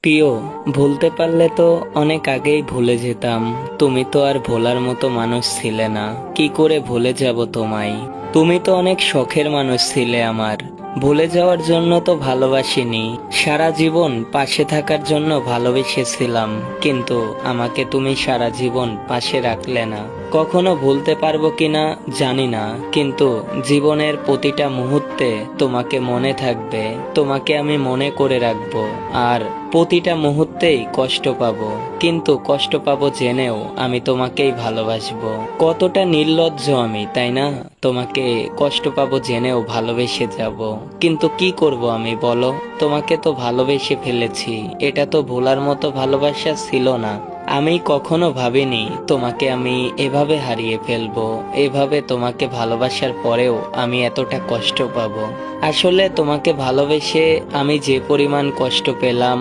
প্রিয়, ভুলতে পারলে তো অনেক আগেই ভুলে যেতাম। তুমি তো আর ভোলার মতো মানুষ ছিলে না। কি করে ভুলে যাব তোমায়? তুমি তো অনেক শখের মানুষ ছিলে আমার। ভুলে যাওয়ার জন্য তো ভালোবাসিনি, সারা জীবন পাশে থাকার জন্য ভালোবেসেছিলাম। কিন্তু আমাকে তুমি সারা জীবন পাশে রাখলে না। কখনো ভুলতে পারবো কিনা জানি না, কিন্তু জীবনের প্রতিটা মুহূর্তে তোমাকে মনে থাকবে। তোমাকে আমি মনে করে রাখবো। আর প্রতিটা মুহূর্তেই কষ্ট পাবো, কিন্তু কষ্ট পাবো জেনেও আমি তোমাকেই ভালোবাসবো। কতটা নির্লজ্জ আমি, তাই না? তোমাকে কষ্ট পাবো জেনেও ভালোবেসে যাব। কিন্তু কি করব আমি, বলো? তোমাকে তো ভালোবেসে ফেলেছি। এটা তো ভোলার মতো ভালোবাসা ছিল না। আমি কখনো ভাবিনি তোমাকে আমি এভাবে হারিয়ে ফেলবো। এভাবে তোমাকে ভালোবাসার পরেও আমি এতটা কষ্ট পাবো। আসলে তোমাকে ভালোবেসে আমি যে পরিমাণ কষ্ট পেলাম,